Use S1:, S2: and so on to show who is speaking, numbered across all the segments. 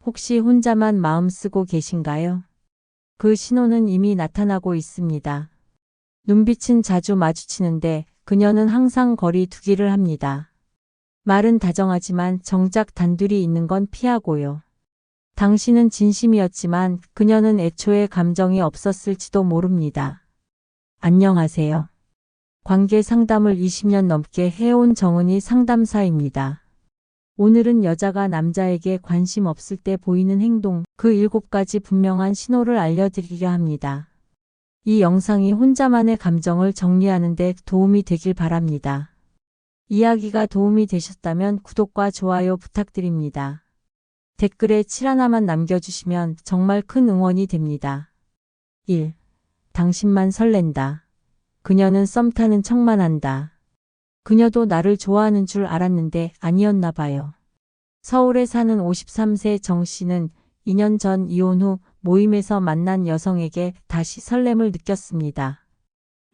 S1: 혹시 혼자만 마음 쓰고 계신가요? 그 신호는 이미 나타나고 있습니다. 눈빛은 자주 마주치는데 그녀는 항상 거리 두기를 합니다. 말은 다정하지만 정작 단둘이 있는 건 피하고요. 당신은 진심이었지만 그녀는 애초에 감정이 없었을지도 모릅니다. 안녕하세요. 관계 상담을 20년 넘게 해온 정은희 상담사입니다. 오늘은 여자가 남자에게 관심 없을 때 보이는 행동, 그 7가지 분명한 신호를 알려드리려 합니다. 이 영상이 혼자만의 감정을 정리하는 데 도움이 되길 바랍니다. 이야기가 도움이 되셨다면 구독과 좋아요 부탁드립니다. 댓글에 7 하나만 남겨주시면 정말 큰 응원이 됩니다. 1. 당신만 설렌다. 그녀는 썸 타는 척만 한다. 그녀도 나를 좋아하는 줄 알았는데 아니었나 봐요. 서울에 사는 53세 정 씨는 2년 전 이혼 후 모임에서 만난 여성에게 다시 설렘을 느꼈습니다.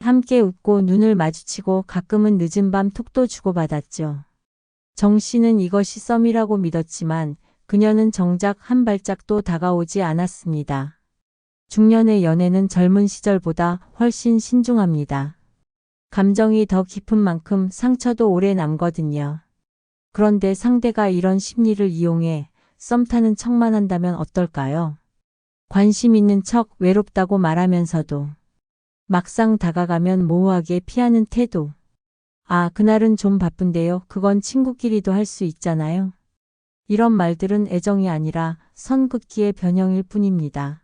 S1: 함께 웃고 눈을 마주치고 가끔은 늦은 밤 톡도 주고받았죠. 정 씨는 이것이 썸이라고 믿었지만 그녀는 정작 한 발짝도 다가오지 않았습니다. 중년의 연애는 젊은 시절보다 훨씬 신중합니다. 감정이 더 깊은 만큼 상처도 오래 남거든요. 그런데 상대가 이런 심리를 이용해 썸 타는 척만 한다면 어떨까요? 관심 있는 척 외롭다고 말하면서도 막상 다가가면 모호하게 피하는 태도. 아, 그날은 좀 바쁜데요. 그건 친구끼리도 할 수 있잖아요. 이런 말들은 애정이 아니라 선긋기의 변형일 뿐입니다.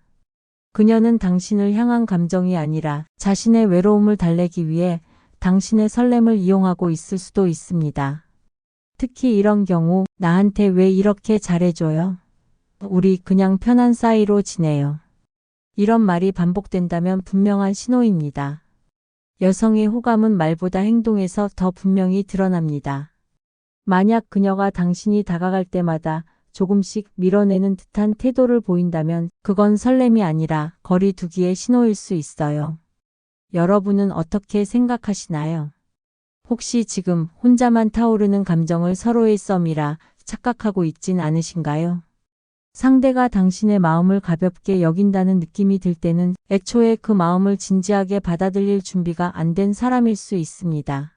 S1: 그녀는 당신을 향한 감정이 아니라 자신의 외로움을 달래기 위해 당신의 설렘을 이용하고 있을 수도 있습니다. 특히 이런 경우 나한테 왜 이렇게 잘해줘요? 우리 그냥 편한 사이로 지내요. 이런 말이 반복된다면 분명한 신호입니다. 여성의 호감은 말보다 행동에서 더 분명히 드러납니다. 만약 그녀가 당신이 다가갈 때마다 조금씩 밀어내는 듯한 태도를 보인다면 그건 설렘이 아니라 거리 두기의 신호일 수 있어요. 여러분은 어떻게 생각하시나요? 혹시 지금 혼자만 타오르는 감정을 서로의 썸이라 착각하고 있진 않으신가요? 상대가 당신의 마음을 가볍게 여긴다는 느낌이 들 때는 애초에 그 마음을 진지하게 받아들일 준비가 안 된 사람일 수 있습니다.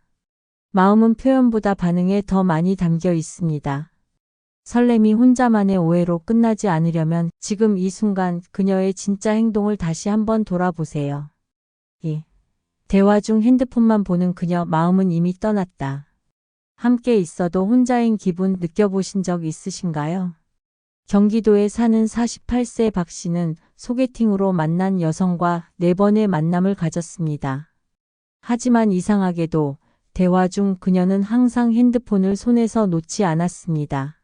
S1: 마음은 표현보다 반응에 더 많이 담겨 있습니다. 설렘이 혼자만의 오해로 끝나지 않으려면 지금 이 순간 그녀의 진짜 행동을 다시 한번 돌아보세요. 2. 대화 중 핸드폰만 보는 그녀, 마음은 이미 떠났다. 함께 있어도 혼자인 기분 느껴보신 적 있으신가요? 경기도에 사는 48세 박 씨는 소개팅으로 만난 여성과 4번의 만남을 가졌습니다. 하지만 이상하게도 대화 중 그녀는 항상 핸드폰을 손에서 놓지 않았습니다.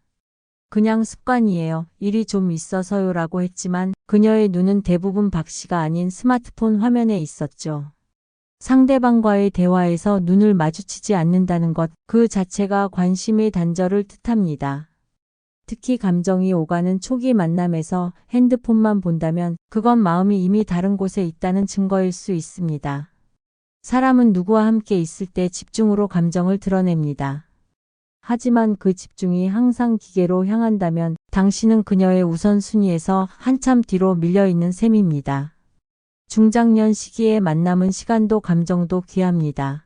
S1: 그냥 습관이에요. 일이 좀 있어서요라고 했지만 그녀의 눈은 대부분 박 씨가 아닌 스마트폰 화면에 있었죠. 상대방과의 대화에서 눈을 마주치지 않는다는 것, 그 자체가 관심의 단절을 뜻합니다. 특히 감정이 오가는 초기 만남에서 핸드폰만 본다면 그건 마음이 이미 다른 곳에 있다는 증거일 수 있습니다. 사람은 누구와 함께 있을 때 집중으로 감정을 드러냅니다. 하지만 그 집중이 항상 기계로 향한다면 당신은 그녀의 우선순위에서 한참 뒤로 밀려있는 셈입니다. 중장년 시기의 만남은 시간도 감정도 귀합니다.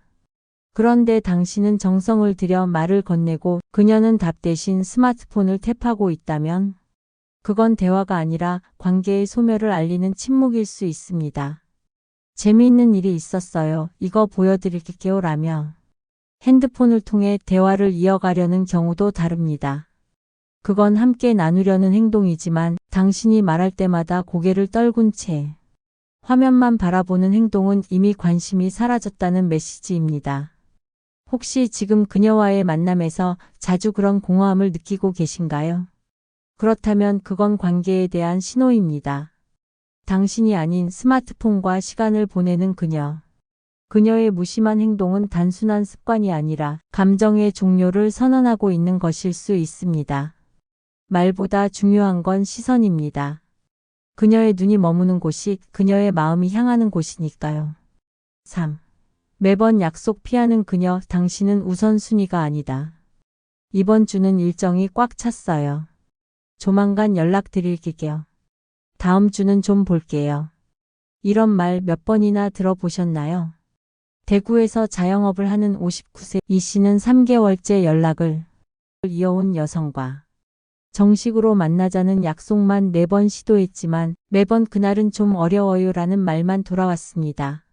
S1: 그런데 당신은 정성을 들여 말을 건네고 그녀는 답 대신 스마트폰을 탭하고 있다면 그건 대화가 아니라 관계의 소멸을 알리는 침묵일 수 있습니다. 재미있는 일이 있었어요. 이거 보여드릴게요 라며 핸드폰을 통해 대화를 이어가려는 경우도 다릅니다. 그건 함께 나누려는 행동이지만 당신이 말할 때마다 고개를 떨군 채 화면만 바라보는 행동은 이미 관심이 사라졌다는 메시지입니다. 혹시 지금 그녀와의 만남에서 자주 그런 공허함을 느끼고 계신가요? 그렇다면 그건 관계에 대한 신호입니다. 당신이 아닌 스마트폰과 시간을 보내는 그녀. 그녀의 무심한 행동은 단순한 습관이 아니라 감정의 종료를 선언하고 있는 것일 수 있습니다. 말보다 중요한 건 시선입니다. 그녀의 눈이 머무는 곳이 그녀의 마음이 향하는 곳이니까요. 3. 매번 약속 피하는 그녀, 당신은 우선순위가 아니다. 이번 주는 일정이 꽉 찼어요. 조만간 연락드릴게요. 다음 주는 좀 볼게요. 이런 말 몇 번이나 들어보셨나요? 대구에서 자영업을 하는 59세 이 씨는 3개월째 연락을 이어온 여성과 정식으로 만나자는 약속만 4번 시도했지만 매번 그날은 좀 어려워요 라는 말만 돌아왔습니다.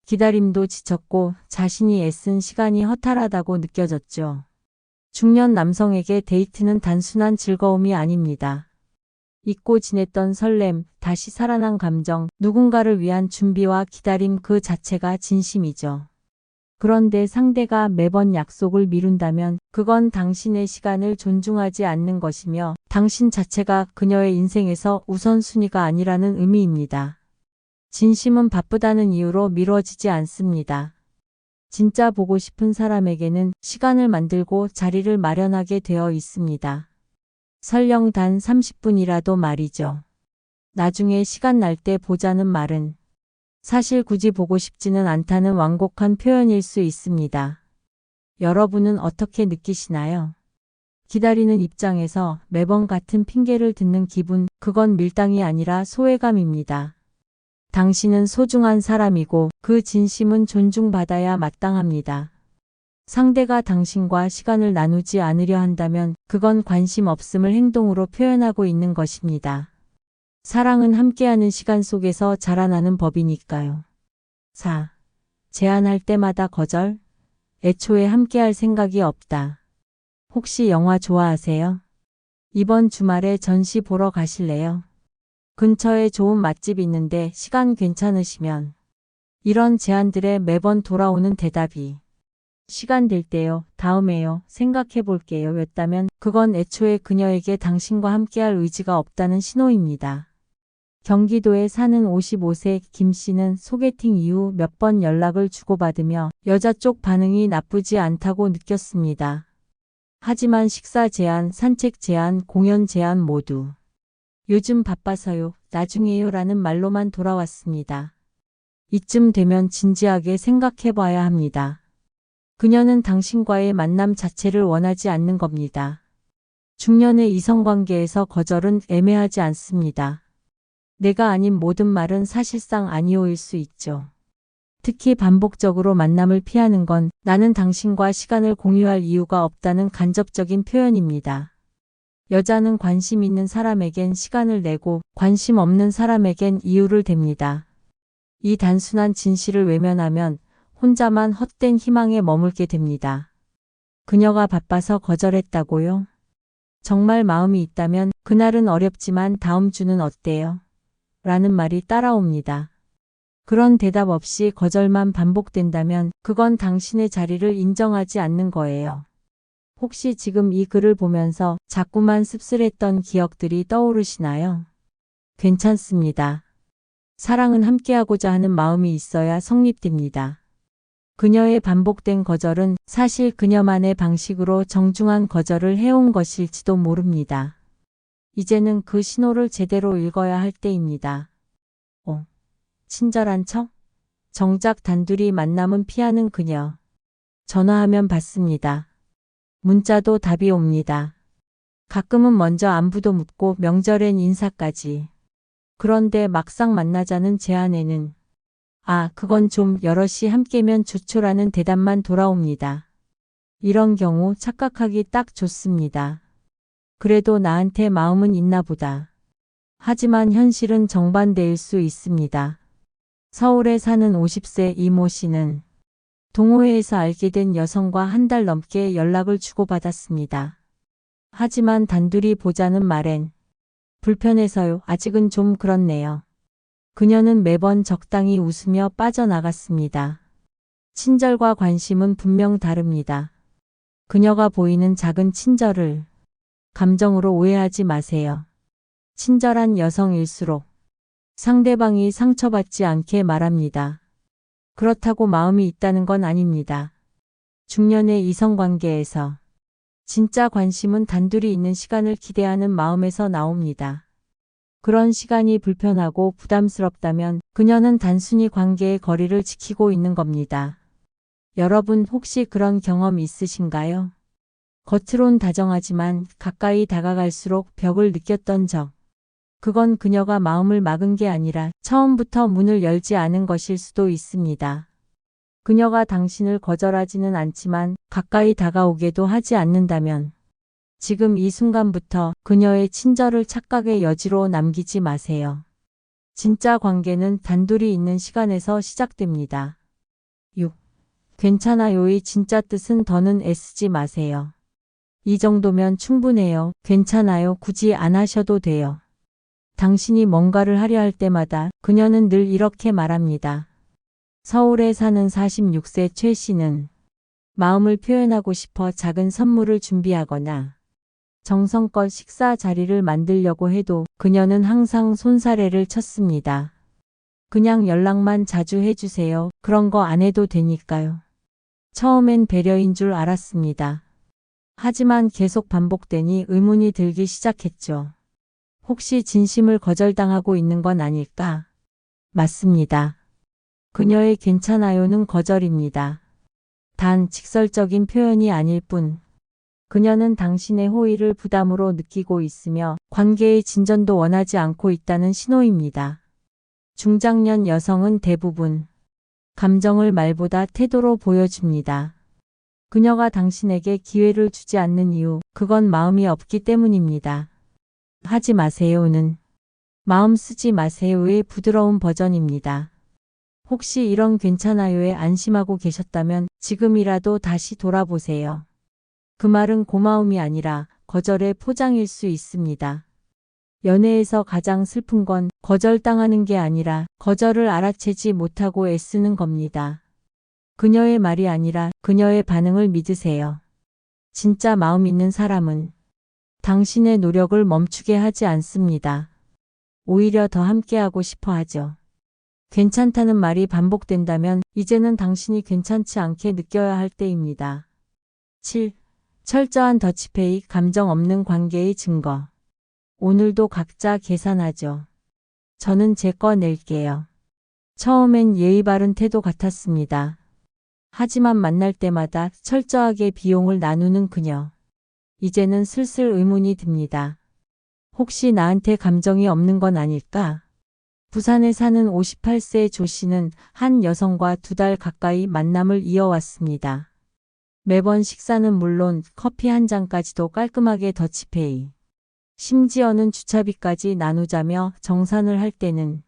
S1: 기다림도 지쳤고 자신이 애쓴 시간이 허탈하다고 느껴졌죠. 중년 남성에게 데이트는 단순한 즐거움이 아닙니다. 잊고 지냈던 설렘, 다시 살아난 감정, 누군가를 위한 준비와 기다림 그 자체가 진심이죠. 그런데 상대가 매번 약속을 미룬다면 그건 당신의 시간을 존중하지 않는 것이며 당신 자체가 그녀의 인생에서 우선순위가 아니라는 의미입니다. 진심은 바쁘다는 이유로 미뤄지지 않습니다. 진짜 보고 싶은 사람에게는 시간을 만들고 자리를 마련하게 되어 있습니다. 설령 단 30분이라도 말이죠. 나중에 시간 날 때 보자는 말은 사실 굳이 보고 싶지는 않다는 완곡한 표현일 수 있습니다. 여러분은 어떻게 느끼시나요? 기다리는 입장에서 매번 같은 핑계를 듣는 기분, 그건 밀당이 아니라 소외감입니다. 당신은 소중한 사람이고 그 진심은 존중받아야 마땅합니다. 상대가 당신과 시간을 나누지 않으려 한다면 그건 관심 없음을 행동으로 표현하고 있는 것입니다. 사랑은 함께하는 시간 속에서 자라나는 법이니까요. 4. 제안할 때마다 거절? 애초에 함께할 생각이 없다. 혹시 영화 좋아하세요? 이번 주말에 전시 보러 가실래요? 근처에 좋은 맛집 있는데 시간 괜찮으시면. 이런 제안들에 매번 돌아오는 대답이 시간 될 때요, 다음에요, 생각해 볼게요 였다면 그건 애초에 그녀에게 당신과 함께할 의지가 없다는 신호입니다. 경기도에 사는 55세 김 씨는 소개팅 이후 몇 번 연락을 주고받으며 여자 쪽 반응이 나쁘지 않다고 느꼈습니다. 하지만 식사 제안, 산책 제안, 공연 제안 모두 요즘 바빠서요, 나중에요 라는 말로만 돌아왔습니다. 이쯤 되면 진지하게 생각해 봐야 합니다. 그녀는 당신과의 만남 자체를 원하지 않는 겁니다. 중년의 이성관계에서 거절은 애매하지 않습니다. 내가 아닌 모든 말은 사실상 아니오일 수 있죠. 특히 반복적으로 만남을 피하는 건 나는 당신과 시간을 공유할 이유가 없다는 간접적인 표현입니다. 여자는 관심 있는 사람에겐 시간을 내고 관심 없는 사람에겐 이유를 댑니다. 이 단순한 진실을 외면하면 혼자만 헛된 희망에 머물게 됩니다. 그녀가 바빠서 거절했다고요? 정말 마음이 있다면 그날은 어렵지만 다음 주는 어때요? 라는 말이 따라옵니다. 그런 대답 없이 거절만 반복된다면 그건 당신의 자리를 인정하지 않는 거예요. 혹시 지금 이 글을 보면서 자꾸만 씁쓸했던 기억들이 떠오르시나요? 괜찮습니다. 사랑은 함께하고자 하는 마음이 있어야 성립됩니다. 그녀의 반복된 거절은 사실 그녀만의 방식으로 정중한 거절을 해온 것일지도 모릅니다. 이제는 그 신호를 제대로 읽어야 할 때입니다. 5. 친절한 척? 정작 단둘이 만남은 피하는 그녀. 전화하면 받습니다. 문자도 답이 옵니다. 가끔은 먼저 안부도 묻고 명절엔 인사까지. 그런데 막상 만나자는 제안에는 그건 좀 여럿이 함께면 좋죠라는 대답만 돌아옵니다. 이런 경우 착각하기 딱 좋습니다. 그래도 나한테 마음은 있나 보다. 하지만 현실은 정반대일 수 있습니다. 서울에 사는 50세 이모 씨는 동호회에서 알게 된 여성과 한 달 넘게 연락을 주고받았습니다. 하지만 단둘이 보자는 말엔 불편해서요. 아직은 좀 그렇네요. 그녀는 매번 적당히 웃으며 빠져나갔습니다. 친절과 관심은 분명 다릅니다. 그녀가 보이는 작은 친절을 감정으로 오해하지 마세요. 친절한 여성일수록 상대방이 상처받지 않게 말합니다. 그렇다고 마음이 있다는 건 아닙니다. 중년의 이성관계에서 진짜 관심은 단둘이 있는 시간을 기대하는 마음에서 나옵니다. 그런 시간이 불편하고 부담스럽다면 그녀는 단순히 관계의 거리를 지키고 있는 겁니다. 여러분 혹시 그런 경험 있으신가요? 겉으론 다정하지만 가까이 다가갈수록 벽을 느꼈던 적. 그건 그녀가 마음을 막은 게 아니라 처음부터 문을 열지 않은 것일 수도 있습니다. 그녀가 당신을 거절하지는 않지만 가까이 다가오게도 하지 않는다면 지금 이 순간부터 그녀의 친절을 착각의 여지로 남기지 마세요. 진짜 관계는 단둘이 있는 시간에서 시작됩니다. 6. 괜찮아요의 진짜 뜻은 더는 애쓰지 마세요. 이 정도면 충분해요. 괜찮아요. 굳이 안 하셔도 돼요. 당신이 뭔가를 하려 할 때마다 그녀는 늘 이렇게 말합니다. 서울에 사는 46세 최 씨는 마음을 표현하고 싶어 작은 선물을 준비하거나 정성껏 식사 자리를 만들려고 해도 그녀는 항상 손사래를 쳤습니다. 그냥 연락만 자주 해주세요. 그런 거 안 해도 되니까요. 처음엔 배려인 줄 알았습니다. 하지만 계속 반복되니 의문이 들기 시작했죠. 혹시 진심을 거절당하고 있는 건 아닐까? 맞습니다. 그녀의 괜찮아요는 거절입니다. 단 직설적인 표현이 아닐 뿐. 그녀는 당신의 호의를 부담으로 느끼고 있으며 관계의 진전도 원하지 않고 있다는 신호입니다. 중장년 여성은 대부분 감정을 말보다 태도로 보여줍니다. 그녀가 당신에게 기회를 주지 않는 이유, 그건 마음이 없기 때문입니다. 하지 마세요는 마음 쓰지 마세요의 부드러운 버전입니다. 혹시 이런 괜찮아요에 안심하고 계셨다면 지금이라도 다시 돌아보세요. 그 말은 고마움이 아니라 거절의 포장일 수 있습니다. 연애에서 가장 슬픈 건 거절당하는 게 아니라 거절을 알아채지 못하고 애쓰는 겁니다. 그녀의 말이 아니라 그녀의 반응을 믿으세요. 진짜 마음 있는 사람은 당신의 노력을 멈추게 하지 않습니다. 오히려 더 함께하고 싶어 하죠. 괜찮다는 말이 반복된다면 이제는 당신이 괜찮지 않게 느껴야 할 때입니다. 7. 철저한 더치페이, 감정 없는 관계의 증거. 오늘도 각자 계산하죠. 저는 제 거 낼게요. 처음엔 예의 바른 태도 같았습니다. 하지만 만날 때마다 철저하게 비용을 나누는 그녀. 이제는 슬슬 의문이 듭니다. 혹시 나한테 감정이 없는 건 아닐까? 부산에 사는 58세 조 씨는 한 여성과 2달 가까이 만남을 이어왔습니다. 매번 식사는 물론 커피 한 잔까지도 깔끔하게 더치페이. 심지어는 주차비까지 나누자며 정산을 할 때는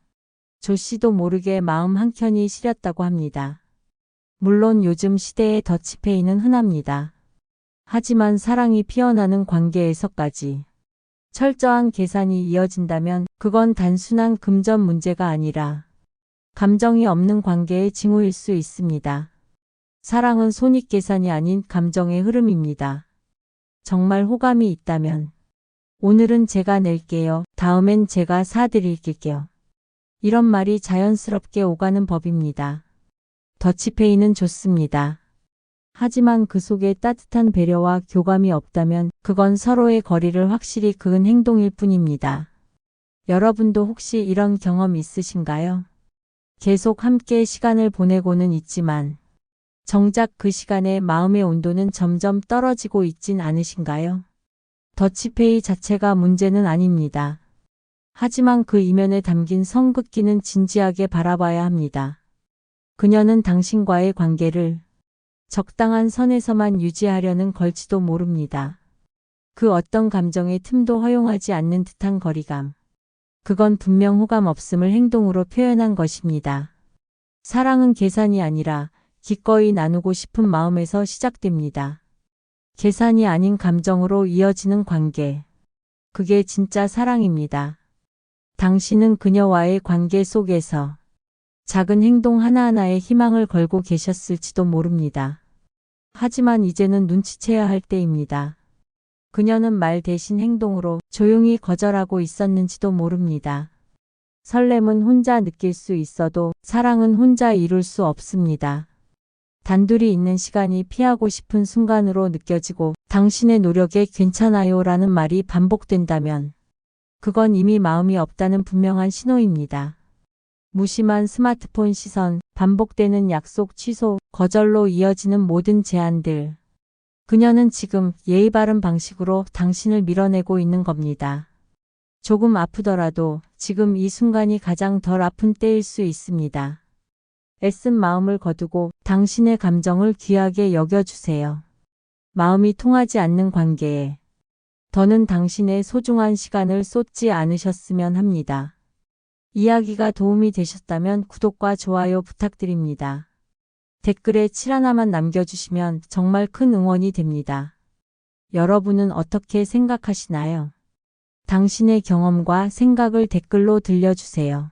S1: 조 씨도 모르게 마음 한켠이 시렸다고 합니다. 물론 요즘 시대의 더치페이는 흔합니다. 하지만 사랑이 피어나는 관계에서까지 철저한 계산이 이어진다면 그건 단순한 금전 문제가 아니라 감정이 없는 관계의 징후일 수 있습니다. 사랑은 손익계산이 아닌 감정의 흐름입니다. 정말 호감이 있다면 오늘은 제가 낼게요. 다음엔 제가 사드릴게요. 이런 말이 자연스럽게 오가는 법입니다. 더치페이는 좋습니다. 하지만 그 속에 따뜻한 배려와 교감이 없다면 그건 서로의 거리를 확실히 그은 행동일 뿐입니다. 여러분도 혹시 이런 경험 있으신가요? 계속 함께 시간을 보내고는 있지만 정작 그 시간에 마음의 온도는 점점 떨어지고 있진 않으신가요? 더치페이 자체가 문제는 아닙니다. 하지만 그 이면에 담긴 성급기는 진지하게 바라봐야 합니다. 그녀는 당신과의 관계를 적당한 선에서만 유지하려는 걸지도 모릅니다. 그 어떤 감정의 틈도 허용하지 않는 듯한 거리감. 그건 분명 호감 없음을 행동으로 표현한 것입니다. 사랑은 계산이 아니라 기꺼이 나누고 싶은 마음에서 시작됩니다. 계산이 아닌 감정으로 이어지는 관계. 그게 진짜 사랑입니다. 당신은 그녀와의 관계 속에서 작은 행동 하나하나에 희망을 걸고 계셨을지도 모릅니다. 하지만 이제는 눈치채야 할 때입니다. 그녀는 말 대신 행동으로 조용히 거절하고 있었는지도 모릅니다. 설렘은 혼자 느낄 수 있어도 사랑은 혼자 이룰 수 없습니다. 단둘이 있는 시간이 피하고 싶은 순간으로 느껴지고 당신의 노력에 괜찮아요 라는 말이 반복된다면 그건 이미 마음이 없다는 분명한 신호입니다. 무심한 스마트폰 시선, 반복되는 약속 취소, 거절로 이어지는 모든 제안들. 그녀는 지금 예의 바른 방식으로 당신을 밀어내고 있는 겁니다. 조금 아프더라도 지금 이 순간이 가장 덜 아픈 때일 수 있습니다. 애쓴 마음을 거두고 당신의 감정을 귀하게 여겨주세요. 마음이 통하지 않는 관계에 더는 당신의 소중한 시간을 쏟지 않으셨으면 합니다. 이야기가 도움이 되셨다면 구독과 좋아요 부탁드립니다. 댓글에 7 하나만 남겨주시면 정말 큰 응원이 됩니다. 여러분은 어떻게 생각하시나요? 당신의 경험과 생각을 댓글로 들려주세요.